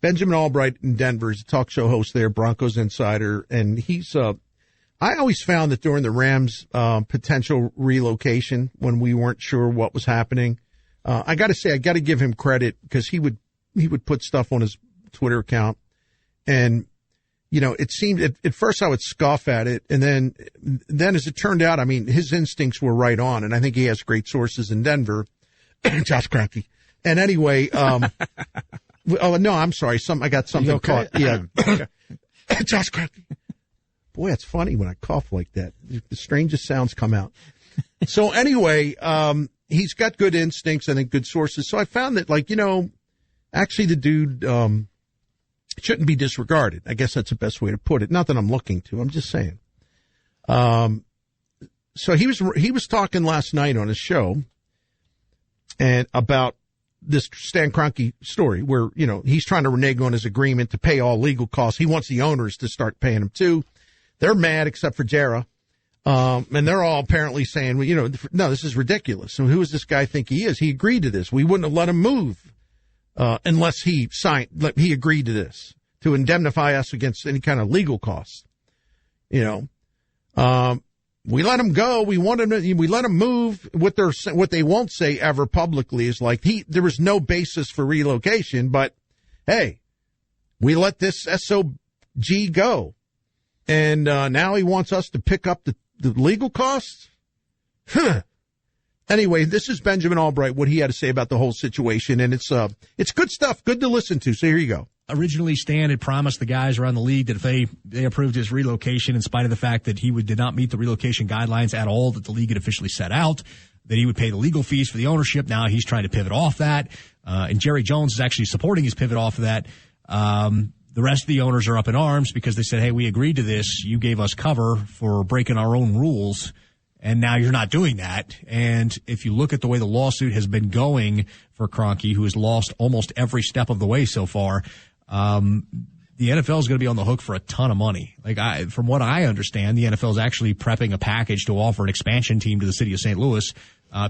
Benjamin Albright in Denver. He's a talk show host there, Broncos Insider. And I always found that during the Rams, potential relocation, when we weren't sure what was happening, I got to give him credit because he would put stuff on his Twitter account. And, it seemed at first I would scoff at it. And then as it turned out, I mean, his instincts were right on. And I think he has great sources in Denver. Josh Kroenke. And anyway, oh, no, I'm sorry. I got something caught. Yeah. Josh Kroenke. Boy, it's funny when I cough like that. The strangest sounds come out. So anyway, he's got good instincts and good sources. So I found that, actually the dude, shouldn't be disregarded. I guess that's the best way to put it. Not that I'm looking to. I'm just saying. So he was talking last night on his show and about this Stan Kroenke story where, he's trying to renege on his agreement to pay all legal costs. He wants the owners to start paying him too. They're mad except for Jera. And they're all apparently saying, well, no, this is ridiculous. So who does this guy think he is? He agreed to this. We wouldn't have let him move, unless he agreed to this, to indemnify us against any kind of legal costs. We let him go. We let him move. What they won't say ever publicly is there was no basis for relocation, but hey, we let this SOG go. And, now he wants us to pick up the legal costs? Huh. Anyway, this is Benjamin Albright, what he had to say about the whole situation. And it's good stuff. Good to listen to. So here you go. Originally, Stan had promised the guys around the league that if they approved his relocation, in spite of the fact that he did not meet the relocation guidelines at all that the league had officially set out, that he would pay the legal fees for the ownership. Now he's trying to pivot off that. And Jerry Jones is actually supporting his pivot off of that. The rest of the owners are up in arms because they said, hey, we agreed to this. You gave us cover for breaking our own rules, and now you're not doing that. And if you look at the way the lawsuit has been going for Kroenke, who has lost almost every step of the way so far, the NFL is going to be on the hook for a ton of money. From what I understand, the NFL is actually prepping a package to offer an expansion team to the city of St. Louis,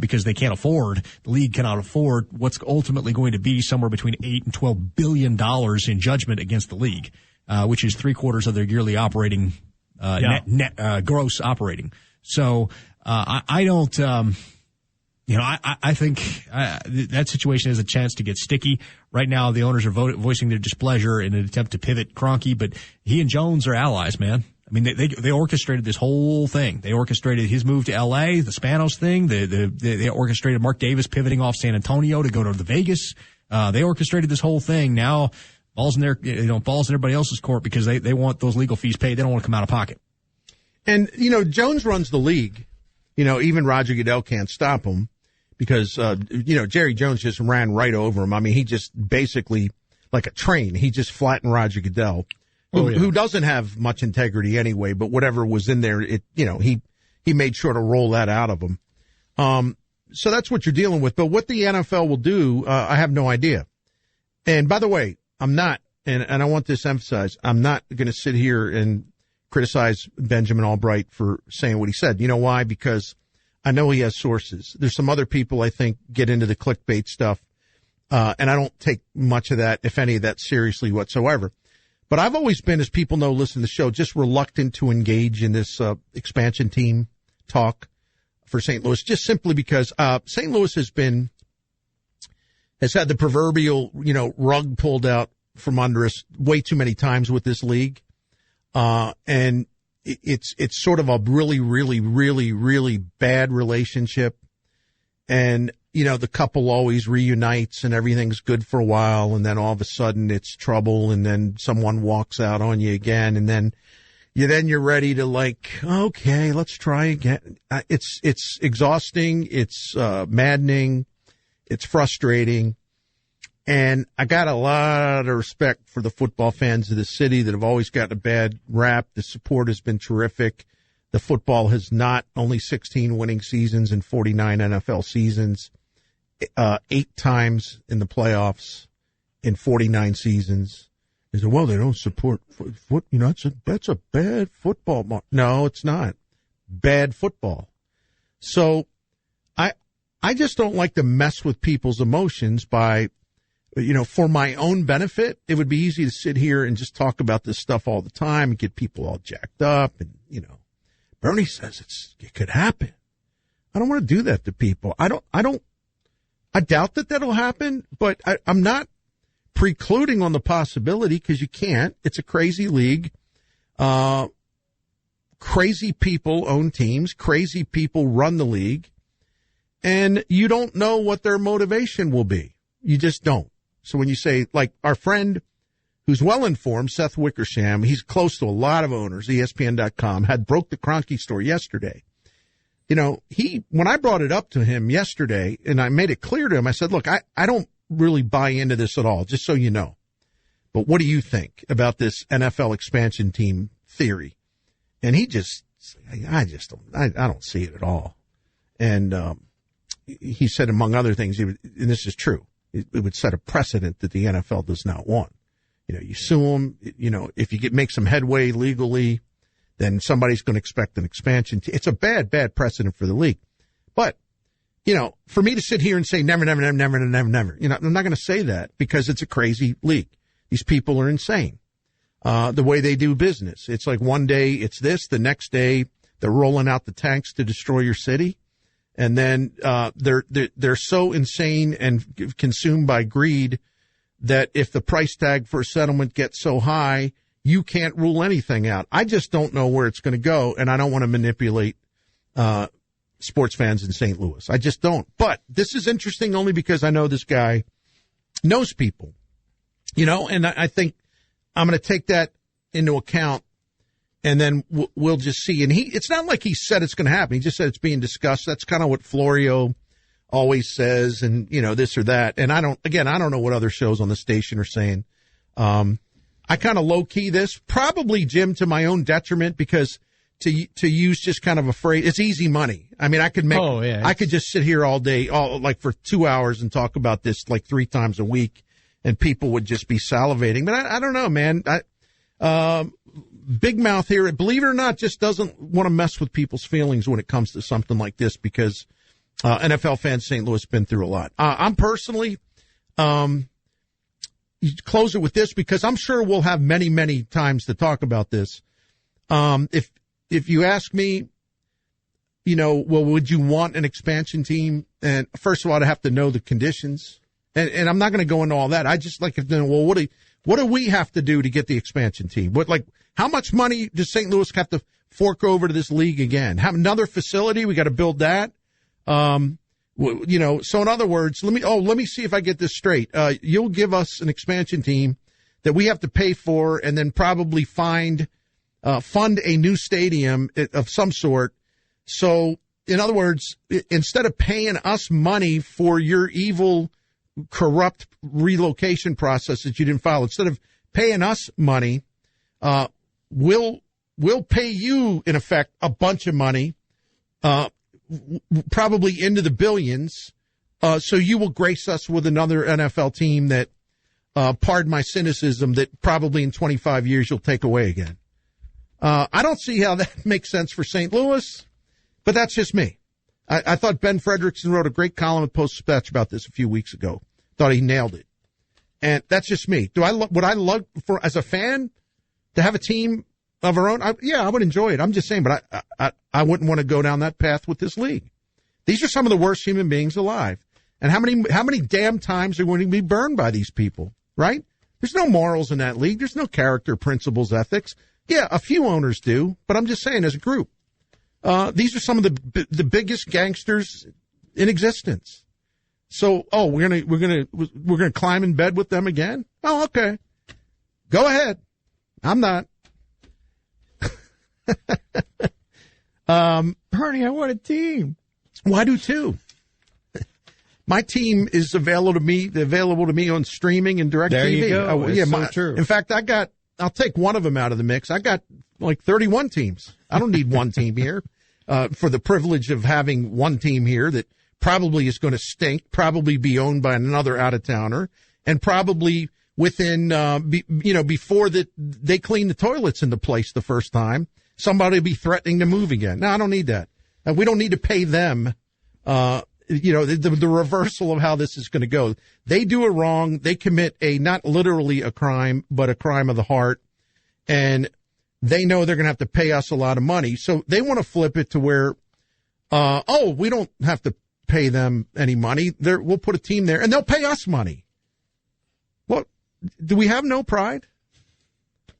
because the league cannot afford what's ultimately going to be somewhere between $8 and $12 billion in judgment against the league, which is 3/4 of their yearly operating, gross operating. So, I don't, I think that situation has a chance to get sticky. Right now, the owners are voicing their displeasure in an attempt to pivot Kroenke, but he and Jones are allies, man. I mean, they orchestrated this whole thing. They orchestrated his move to L.A., the Spanos thing. They orchestrated Mark Davis pivoting off San Antonio to go to the Vegas. They orchestrated this whole thing. Now, balls in everybody else's court because they want those legal fees paid. They don't want to come out of pocket. And, Jones runs the league. Even Roger Goodell can't stop him because, Jerry Jones just ran right over him. I mean, he just basically, like a train, he just flattened Roger Goodell. Who doesn't have much integrity anyway, but whatever was in there, he made sure to roll that out of him. So that's what you're dealing with. But what the NFL will do, I have no idea. And by the way, I'm not, and I want this emphasized, I'm not going to sit here and criticize Benjamin Albright for saying what he said. You know why? Because I know he has sources. There's some other people I think get into the clickbait stuff, and I don't take much of that, if any of that, seriously whatsoever. But I've always been, as people know, listen to the show, just reluctant to engage in this expansion team talk for St. Louis, just simply because St. Louis has had the proverbial, rug pulled out from under us way too many times with this league. And it's sort of a really, really, really, really bad relationship. And, the couple always reunites and everything's good for a while. And then all of a sudden it's trouble. And then someone walks out on you again. And then you're ready to okay, let's try again. It's exhausting. It's maddening. It's frustrating. And I got a lot of respect for the football fans of the city that have always gotten a bad rap. The support has been terrific. The football has not only 16 winning seasons and 49 NFL seasons, 8 times in the playoffs in 49 seasons. They say, well, they don't support foot. That's a bad football. No, it's not bad football. So I just don't like to mess with people's emotions by for my own benefit, it would be easy to sit here and just talk about this stuff all the time and get people all jacked up. And, Bernie says it could happen. I don't want to do that to people. I doubt that that'll happen, but I'm not precluding on the possibility because you can't. It's a crazy league. Crazy people own teams. Crazy people run the league. And you don't know what their motivation will be. You just don't. So when you say, like our friend who's well-informed, Seth Wickersham, he's close to a lot of owners, ESPN.com, had broke the Kroenke story yesterday. When I brought it up to him yesterday and I made it clear to him, I said, look, I don't really buy into this at all, just so you know. But what do you think about this NFL expansion team theory? And he I don't see it at all. And, he said, among other things, and this is true, it would set a precedent that the NFL does not want. You sue them, if you make some headway legally, then somebody's going to expect an expansion. It's a bad precedent for the league. But, for me to sit here and say never, I'm not going to say that because it's a crazy league. These people are insane. The way they do business. It's like one day it's this, the next day they're rolling out the tanks to destroy your city. And then, they're so insane and consumed by greed that if the price tag for a settlement gets so high, you can't rule anything out. I just don't know where it's going to go, and I don't want to manipulate sports fans in St. Louis. I just don't. But this is interesting only because I know this guy knows people, and I think I'm going to take that into account, and then we'll just see. And it's not like he said it's going to happen. He just said it's being discussed. That's kind of what Florio always says, and, this or that. And I don't know what other shows on the station are saying. I kind of low-key this, probably, Jim, to my own detriment, because to use just kind of a phrase, it's easy money. I mean, I could just sit here all day, for 2 hours and talk about this like 3 times a week, and people would just be salivating. But I don't know, man. Big Mouth here, believe it or not, just doesn't want to mess with people's feelings when it comes to something like this because NFL fans St. Louis been through a lot. I'm personally, you close it with this because I'm sure we'll have many, many times to talk about this. If you ask me, would you want an expansion team? And first of all, I'd have to know the conditions. And I'm not going to go into all that. I just like to know, well, what do we have to do to get the expansion team? How much money does St. Louis have to fork over to this league again? Have another facility? We got to build that. So in other words, let me see if I get this straight. You'll give us an expansion team that we have to pay for and then probably fund a new stadium of some sort. So in other words, instead of paying us money for your evil, corrupt relocation process that you didn't follow, instead of paying us money, we'll pay you, in effect, a bunch of money, probably into the billions, so you will grace us with another NFL team that, pardon my cynicism, that probably in 25 years you'll take away again. I don't see how that makes sense for St. Louis, but that's just me. I thought Ben Frederickson wrote a great column at Post-Dispatch about this a few weeks ago. Thought he nailed it. And that's just me. Would I love for, as a fan, to have a team of our own? I would enjoy it. I'm just saying, but I wouldn't want to go down that path with this league. These are some of the worst human beings alive. And how many damn times are going to be burned by these people, right? There's no morals in that league. There's no character, principles, ethics. Yeah, a few owners do, but I'm just saying as a group. These are some of the biggest gangsters in existence. So, we're gonna climb in bed with them again? Oh, okay. Go ahead. I'm not. Bernie, I want a team. Well, I do too. My team is available to me on streaming and direct TV. There you go. So true. In fact, I'll take one of them out of the mix. I got like 31 teams. I don't need one team here, for the privilege of having one team here that probably is going to stink, probably be owned by another out-of-towner, and probably within, before they clean the toilets into place the first time, somebody will be threatening to move again. No, I don't need that. We don't need to pay them, the reversal of how this is going to go. They do a wrong. They commit not literally a crime, but a crime of the heart. And they know they're going to have to pay us a lot of money. So they want to flip it to where, we don't have to pay them any money. We'll put a team there and they'll pay us money. What? Do we have no pride?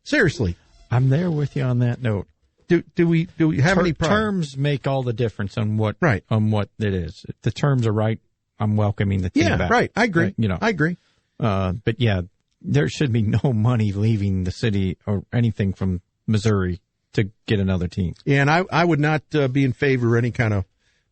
Seriously. I'm there with you on that note. Do we have any pride? Terms make all the difference on what it is. If the terms are right, I'm welcoming the team back. Yeah, right. I agree. I agree. But yeah, there should be no money leaving the city or anything from Missouri to get another team. Yeah, and I would not be in favor of any kind of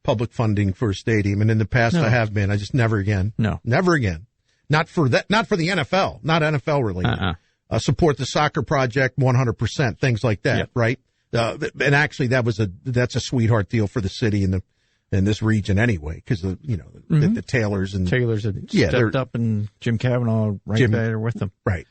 public funding for a stadium. And in the past, I have been. I just never again. No, never again. Not for that. Not for the NFL. Not NFL related. Support the soccer project 100%. Things like that. Right. And actually, that's a sweetheart deal for the city and this region anyway, because the Taylors have stepped up, and Jim Cavanaugh there with them. Right.